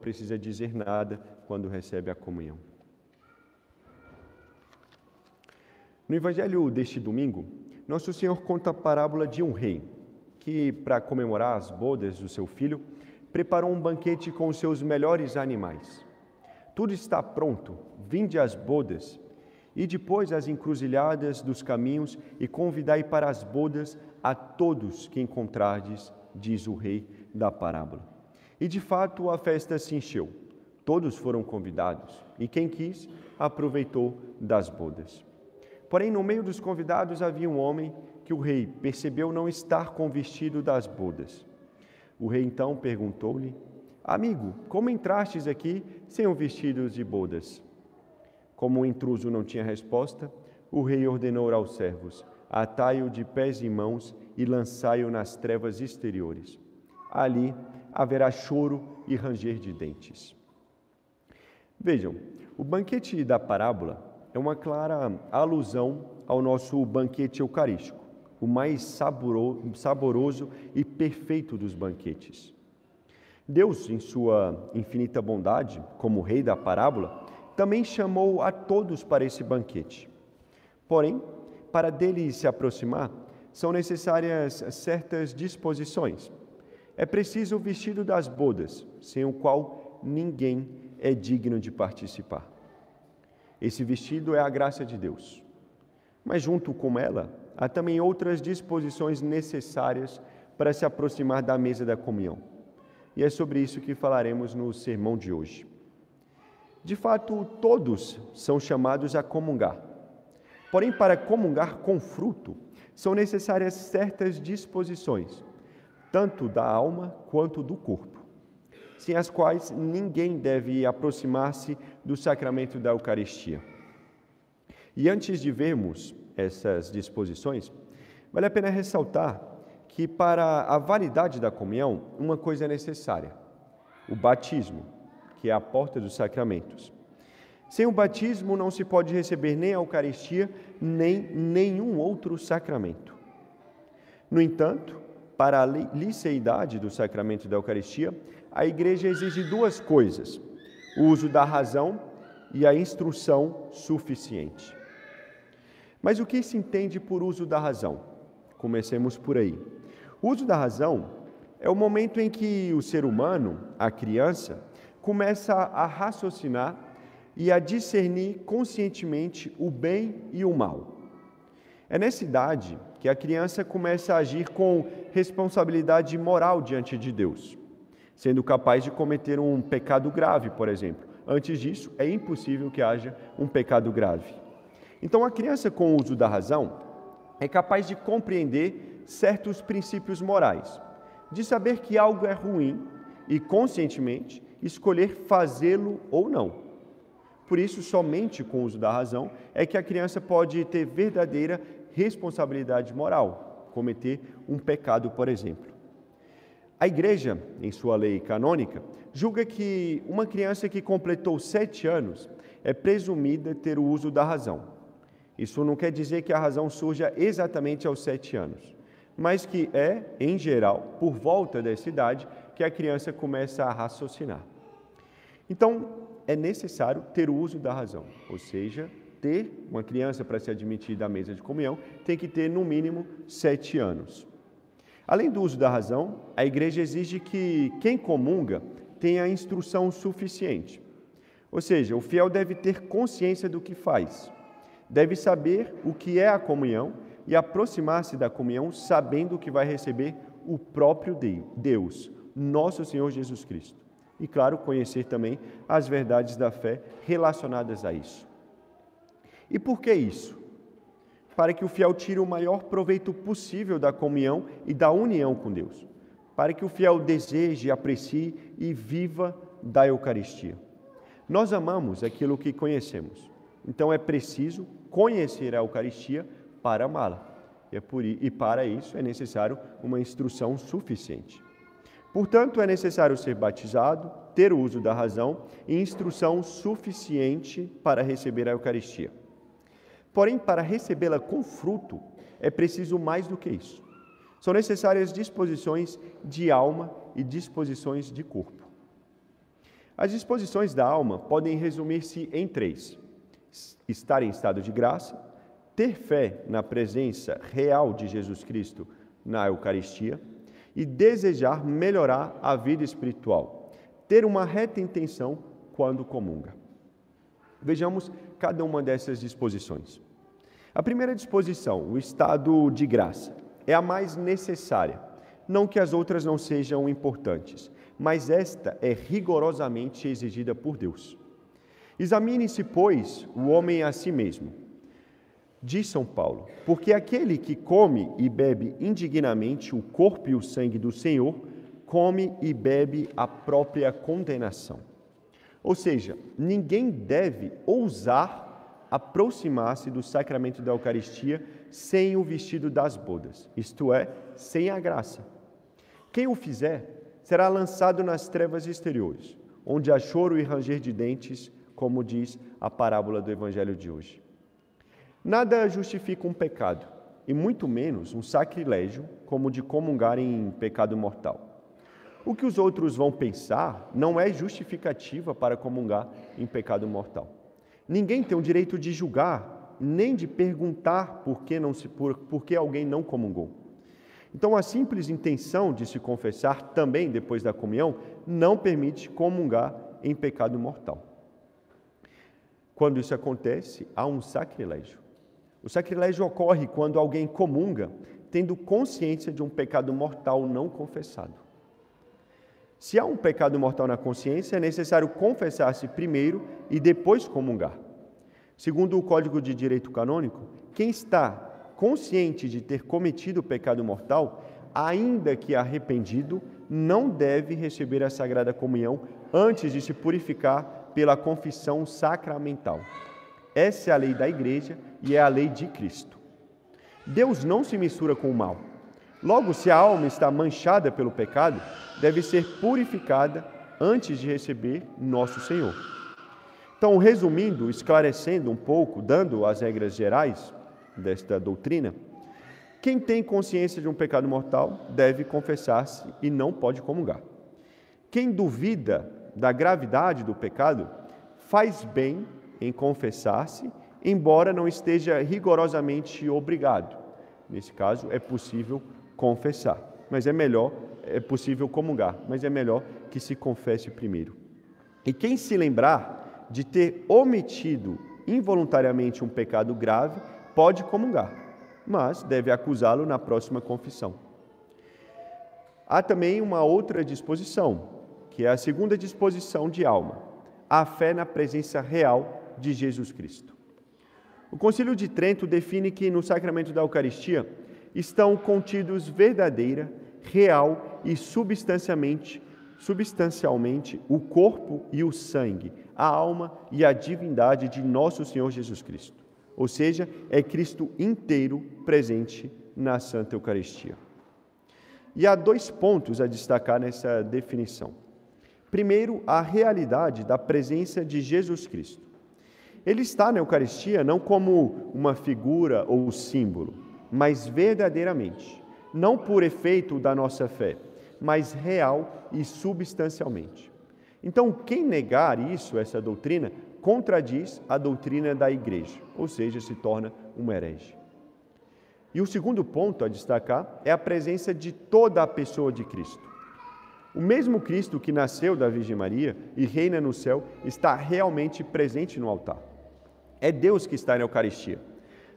precisa dizer nada quando recebe a comunhão. No Evangelho deste domingo, Nosso Senhor conta a parábola de um rei que, para comemorar as bodas do seu filho, preparou um banquete com os seus melhores animais. Tudo está pronto, vinde às bodas, e depois às encruzilhadas dos caminhos, e convidai para as bodas a todos que encontrardes, diz o rei da parábola. E de fato a festa se encheu, todos foram convidados, e quem quis aproveitou das bodas. Porém, no meio dos convidados havia um homem que o rei percebeu não estar com o vestido das bodas. O rei então perguntou-lhe: amigo, como entrastes aqui sem o vestido de bodas? Como o intruso não tinha resposta, o rei ordenou aos servos: atai-o de pés e mãos e lançai-o nas trevas exteriores. Ali haverá choro e ranger de dentes. Vejam, o banquete da parábola é uma clara alusão ao nosso banquete eucarístico, o mais saboroso e perfeito dos banquetes. Deus, em sua infinita bondade, como rei da parábola, também chamou a todos para esse banquete. Porém, para dele se aproximar, são necessárias certas disposições. É preciso o vestido das bodas, sem o qual ninguém é digno de participar. Esse vestido é a graça de Deus. Mas junto com ela, há também outras disposições necessárias para se aproximar da mesa da comunhão. E é sobre isso que falaremos no sermão de hoje. De fato, todos são chamados a comungar. Porém, para comungar com fruto, são necessárias certas disposições, tanto da alma quanto do corpo, sem as quais ninguém deve aproximar-se do sacramento da Eucaristia. E antes de vermos essas disposições, vale a pena ressaltar que para a validade da comunhão, uma coisa é necessária: o batismo, que é a porta dos sacramentos. Sem o batismo não se pode receber nem a Eucaristia, nem nenhum outro sacramento. No entanto, para a liceidade do sacramento da Eucaristia, a Igreja exige duas coisas: o uso da razão e a instrução suficiente. Mas o que se entende por uso da razão? Comecemos por aí. O uso da razão é o momento em que o ser humano, a criança, começa a raciocinar e a discernir conscientemente o bem e o mal. É nessa idade que a criança começa a agir com responsabilidade moral diante de Deus, sendo capaz de cometer um pecado grave, por exemplo. Antes disso, é impossível que haja um pecado grave. Então, a criança, com o uso da razão, é capaz de compreender certos princípios morais, de saber que algo é ruim e, conscientemente, escolher fazê-lo ou não. Por isso, somente com o uso da razão é que a criança pode ter verdadeira responsabilidade moral, cometer um pecado, por exemplo. A Igreja, em sua lei canônica, julga que uma criança que completou 7 anos é presumida ter o uso da razão. Isso não quer dizer que a razão surja exatamente aos 7 anos, mas que é, em geral, por volta dessa idade, que a criança começa a raciocinar. Então, é necessário ter o uso da razão, ou seja, ter uma criança para se admitir da mesa de comunhão, tem que ter no mínimo 7 anos. Além do uso da razão, a Igreja exige que quem comunga tenha a instrução suficiente. Ou seja, o fiel deve ter consciência do que faz, deve saber o que é a comunhão e aproximar-se da comunhão sabendo que vai receber o próprio Deus, nosso Senhor Jesus Cristo. E, claro, conhecer também as verdades da fé relacionadas a isso. E por que isso? Para que o fiel tire o maior proveito possível da comunhão e da união com Deus. Para que o fiel deseje, aprecie e viva da Eucaristia. Nós amamos aquilo que conhecemos. Então é preciso conhecer a Eucaristia para amá-la. E para isso é necessário uma instrução suficiente. Portanto, é necessário ser batizado, ter o uso da razão e instrução suficiente para receber a Eucaristia. Porém, para recebê-la com fruto, é preciso mais do que isso. São necessárias disposições de alma e disposições de corpo. As disposições da alma podem resumir-se em 3: estar em estado de graça, ter fé na presença real de Jesus Cristo na Eucaristia e desejar melhorar a vida espiritual, ter uma reta intenção quando comunga. Vejamos cada uma dessas disposições. A primeira disposição, o estado de graça, é a mais necessária. Não que as outras não sejam importantes, mas esta é rigorosamente exigida por Deus. Examine-se, pois, o homem a si mesmo. Diz São Paulo, porque aquele que come e bebe indignamente o corpo e o sangue do Senhor, come e bebe a própria condenação. Ou seja, ninguém deve ousar aproximar-se do sacramento da Eucaristia sem o vestido das bodas, isto é, sem a graça. Quem o fizer será lançado nas trevas exteriores, onde há choro e ranger de dentes, como diz a parábola do Evangelho de hoje. Nada justifica um pecado, e muito menos um sacrilégio, como o de comungar em pecado mortal. O que os outros vão pensar não é justificativa para comungar em pecado mortal. Ninguém tem o direito de julgar, nem de perguntar por que alguém não comungou. Então, a simples intenção de se confessar também depois da comunhão não permite comungar em pecado mortal. Quando isso acontece, há um sacrilégio. O sacrilégio ocorre quando alguém comunga tendo consciência de um pecado mortal não confessado. Se há um pecado mortal na consciência, é necessário confessar-se primeiro e depois comungar. Segundo o Código de Direito Canônico, quem está consciente de ter cometido o pecado mortal, ainda que arrependido, não deve receber a Sagrada Comunhão antes de se purificar pela confissão sacramental. Essa é a lei da Igreja e é a lei de Cristo. Deus não se mistura com o mal. Logo, se a alma está manchada pelo pecado, deve ser purificada antes de receber nosso Senhor. Então, resumindo, esclarecendo um pouco, dando as regras gerais desta doutrina, quem tem consciência de um pecado mortal deve confessar-se e não pode comungar. Quem duvida da gravidade do pecado faz bem em confessar-se, embora não esteja rigorosamente obrigado. Nesse caso, é possível confessar, mas é possível comungar, mas é melhor que se confesse primeiro. E quem se lembrar de ter omitido involuntariamente um pecado grave, pode comungar, mas deve acusá-lo na próxima confissão. Há também uma outra disposição, que é a segunda disposição de alma, a fé na presença real de Jesus Cristo. O Concílio de Trento define que no sacramento da Eucaristia estão contidos verdadeira, real e substancialmente o corpo e o sangue, a alma e a divindade de nosso Senhor Jesus Cristo. Ou seja, é Cristo inteiro presente na Santa Eucaristia. E há 2 pontos a destacar nessa definição. Primeiro, a realidade da presença de Jesus Cristo. Ele está na Eucaristia não como uma figura ou símbolo, mas verdadeiramente, não por efeito da nossa fé, mas real e substancialmente. Então, quem negar isso, essa doutrina, contradiz a doutrina da Igreja, ou seja, se torna um herege. E o segundo ponto a destacar é a presença de toda a pessoa de Cristo. O mesmo Cristo que nasceu da Virgem Maria e reina no céu está realmente presente no altar. É Deus que está na Eucaristia.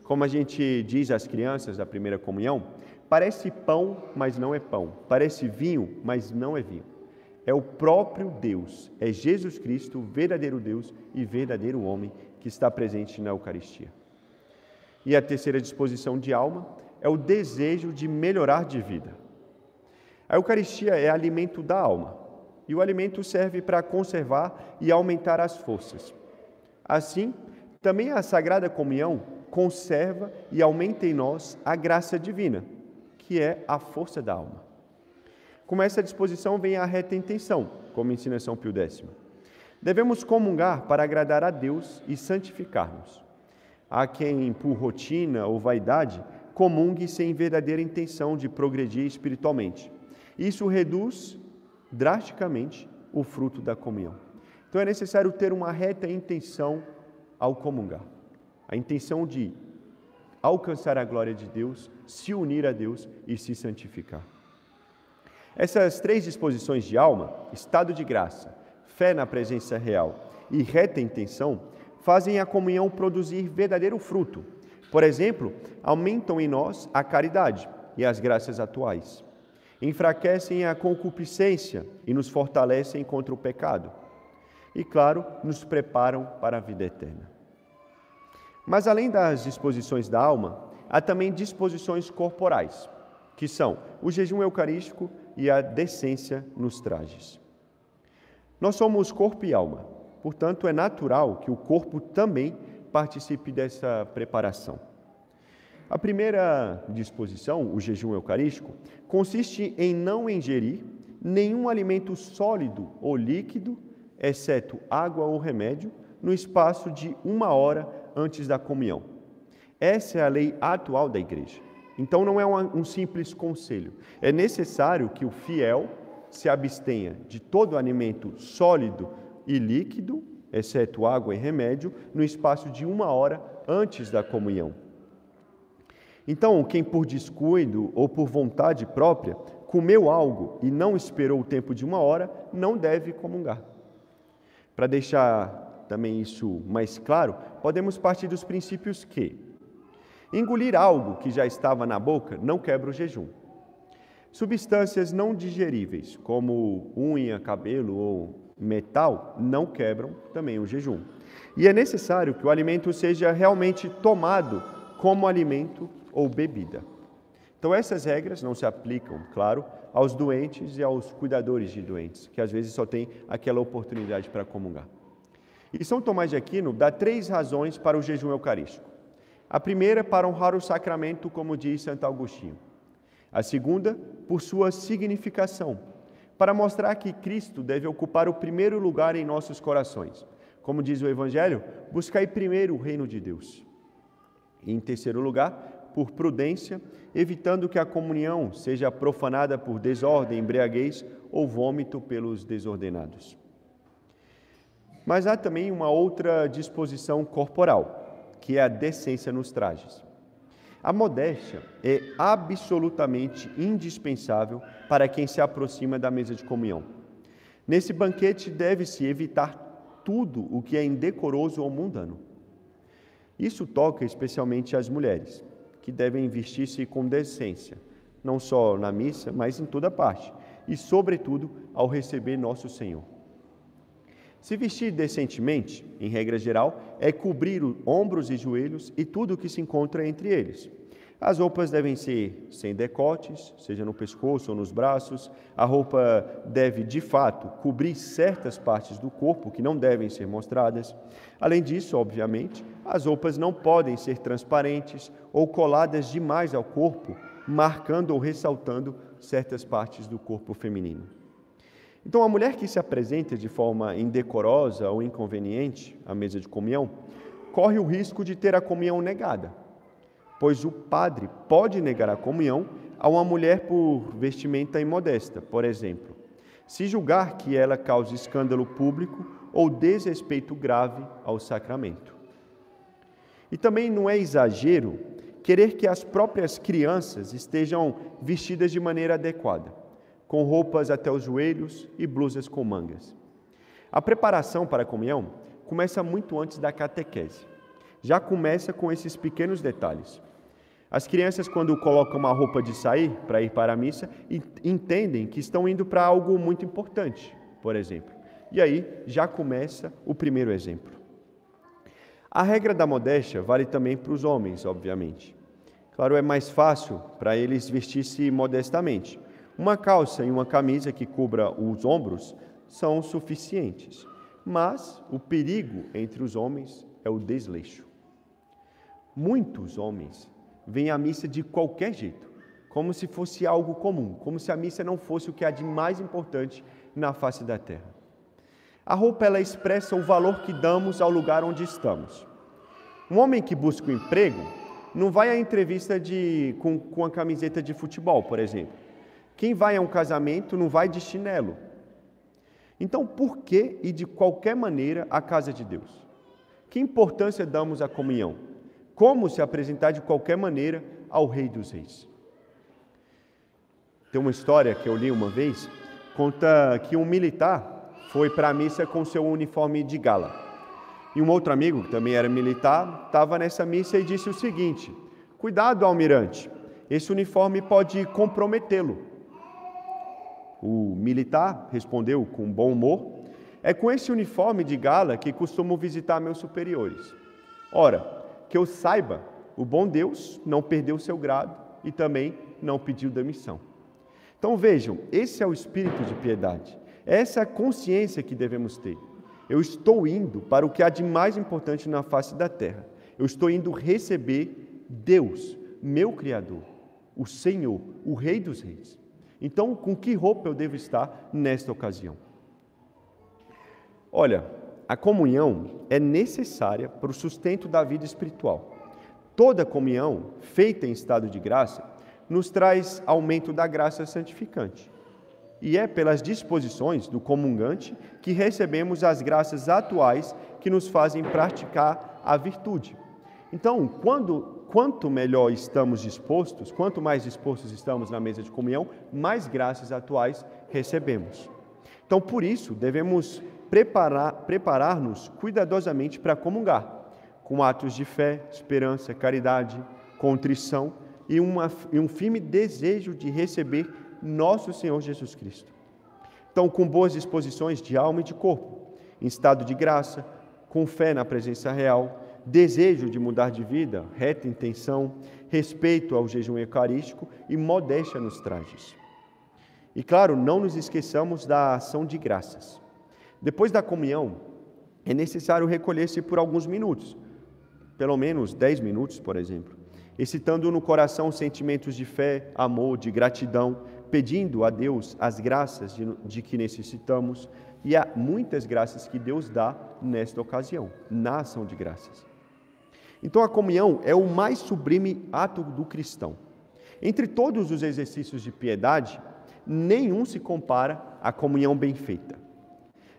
Como a gente diz às crianças da primeira comunhão, parece pão, mas não é pão. Parece vinho, mas não é vinho. É o próprio Deus, é Jesus Cristo, verdadeiro Deus e verdadeiro homem, que está presente na Eucaristia. E a terceira disposição de alma é o desejo de melhorar de vida. A Eucaristia é alimento da alma, e o alimento serve para conservar e aumentar as forças. Assim, também a Sagrada Comunhão conserva e aumenta em nós a graça divina, que é a força da alma. Com essa disposição vem a reta intenção, como ensina São Pio X. Devemos comungar para agradar a Deus e santificar-nos. Há quem, por rotina ou vaidade, comungue sem verdadeira intenção de progredir espiritualmente. Isso reduz drasticamente o fruto da comunhão. Então é necessário ter uma reta intenção ao comungar. A intenção de alcançar a glória de Deus, se unir a Deus e se santificar. Essas 3 disposições de alma, estado de graça, fé na presença real e reta intenção, fazem a comunhão produzir verdadeiro fruto. Por exemplo, aumentam em nós a caridade e as graças atuais. Enfraquecem a concupiscência e nos fortalecem contra o pecado. E, claro, nos preparam para a vida eterna. Mas, além das disposições da alma, há também disposições corporais, que são o jejum eucarístico e a decência nos trajes. Nós somos corpo e alma, portanto, é natural que o corpo também participe dessa preparação. A primeira disposição, o jejum eucarístico, consiste em não ingerir nenhum alimento sólido ou líquido, exceto água ou remédio, no espaço de 1 hora antes da comunhão. Essa é a lei atual da Igreja. Então não é um simples conselho. É necessário que o fiel se abstenha de todo alimento sólido e líquido, exceto água e remédio, no espaço de 1 hora antes da comunhão. Então, quem por descuido ou por vontade própria comeu algo e não esperou o tempo de 1 hora, não deve comungar. Para deixar também isso mais claro, podemos partir dos princípios que engolir algo que já estava na boca não quebra o jejum. Substâncias não digeríveis, como unha, cabelo ou metal, não quebram também o jejum. E é necessário que o alimento seja realmente tomado como alimento ou bebida. Então essas regras não se aplicam, claro, aos doentes e aos cuidadores de doentes, que às vezes só têm aquela oportunidade para comungar. E São Tomás de Aquino dá 3 razões para o jejum eucarístico. A primeira, para honrar o sacramento, como diz Santo Agostinho. A segunda, por sua significação, para mostrar que Cristo deve ocupar o primeiro lugar em nossos corações. Como diz o Evangelho, buscai primeiro o reino de Deus. E em terceiro lugar, por prudência, evitando que a comunhão seja profanada por desordem, embriaguez ou vômito pelos desordenados. Mas há também uma outra disposição corporal, que é a decência nos trajes. A modéstia é absolutamente indispensável para quem se aproxima da mesa de comunhão. Nesse banquete deve-se evitar tudo o que é indecoroso ou mundano. Isso toca especialmente às mulheres, que devem vestir-se com decência, não só na missa, mas em toda parte, e, sobretudo, ao receber nosso Senhor. Se vestir decentemente, em regra geral, é cobrir os ombros e joelhos e tudo o que se encontra entre eles. As roupas devem ser sem decotes, seja no pescoço ou nos braços. A roupa deve, de fato, cobrir certas partes do corpo que não devem ser mostradas. Além disso, obviamente, as roupas não podem ser transparentes ou coladas demais ao corpo, marcando ou ressaltando certas partes do corpo feminino. Então, a mulher que se apresenta de forma indecorosa ou inconveniente à mesa de comunhão, corre o risco de ter a comunhão negada, pois o padre pode negar a comunhão a uma mulher por vestimenta imodesta, por exemplo, se julgar que ela cause escândalo público ou desrespeito grave ao sacramento. E também não é exagero querer que as próprias crianças estejam vestidas de maneira adequada, com roupas até os joelhos e blusas com mangas. A preparação para a comunhão começa muito antes da catequese. Já começa com esses pequenos detalhes. As crianças, quando colocam uma roupa de sair para ir para a missa, entendem que estão indo para algo muito importante, por exemplo. E aí já começa o primeiro exemplo. A regra da modéstia vale também para os homens, obviamente. Claro, é mais fácil para eles vestir-se modestamente. Uma calça e uma camisa que cubra os ombros são suficientes, mas o perigo entre os homens é o desleixo. Muitos homens vêm à missa de qualquer jeito, como se fosse algo comum, como se a missa não fosse o que há de mais importante na face da terra. A roupa, ela expressa o valor que damos ao lugar onde estamos. Um homem que busca um emprego não vai à entrevista com a camiseta de futebol, por exemplo. Quem vai a um casamento não vai de chinelo. Então, por que e de qualquer maneira a casa de Deus? Que importância damos à comunhão? Como se apresentar de qualquer maneira ao Rei dos Reis? Tem uma história que eu li uma vez, conta que um militar foi para a missa com seu uniforme de gala. E um outro amigo, que também era militar, estava nessa missa e disse o seguinte: cuidado, almirante, esse uniforme pode comprometê-lo. O militar respondeu com bom humor: é com esse uniforme de gala que costumo visitar meus superiores. Ora, que eu saiba, o bom Deus não perdeu seu grado e também não pediu demissão. Então vejam, esse é o espírito de piedade, essa é a consciência que devemos ter. Eu estou indo para o que há de mais importante na face da terra. Eu estou indo receber Deus, meu Criador, o Senhor, o Rei dos Reis. Então, com que roupa eu devo estar nesta ocasião? Olha, a comunhão é necessária para o sustento da vida espiritual. Toda comunhão feita em estado de graça nos traz aumento da graça santificante. E é pelas disposições do comungante que recebemos as graças atuais que nos fazem praticar a virtude. Então, quanto melhor estamos dispostos, quanto mais dispostos estamos na mesa de comunhão, mais graças atuais recebemos. Então, por isso, devemos preparar-nos cuidadosamente para comungar, com atos de fé, esperança, caridade, contrição e um firme desejo de receber nosso Senhor Jesus Cristo. Então, com boas disposições de alma e de corpo, em estado de graça, com fé na presença real, desejo de mudar de vida, reta intenção, respeito ao jejum eucarístico e modéstia nos trajes. E claro, não nos esqueçamos da ação de graças. Depois da comunhão, é necessário recolher-se por alguns minutos, pelo menos 10 minutos, por exemplo, excitando no coração sentimentos de fé, amor, de gratidão, pedindo a Deus as graças de que necessitamos, e há muitas graças que Deus dá nesta ocasião, na ação de graças. Então a comunhão é o mais sublime ato do cristão. Entre todos os exercícios de piedade, nenhum se compara à comunhão bem feita.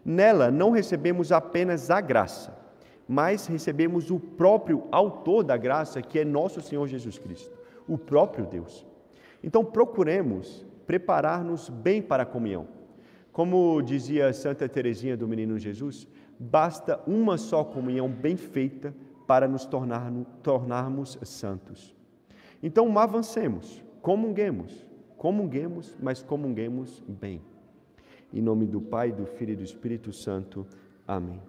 Nela não recebemos apenas a graça, mas recebemos o próprio autor da graça, que é nosso Senhor Jesus Cristo, o próprio Deus. Então procuremos preparar-nos bem para a comunhão. Como dizia Santa Teresinha do Menino Jesus, basta uma só comunhão bem feita para nos tornarmos santos. Então avancemos, comunguemos, mas comunguemos bem. Em nome do Pai, do Filho e do Espírito Santo. Amém.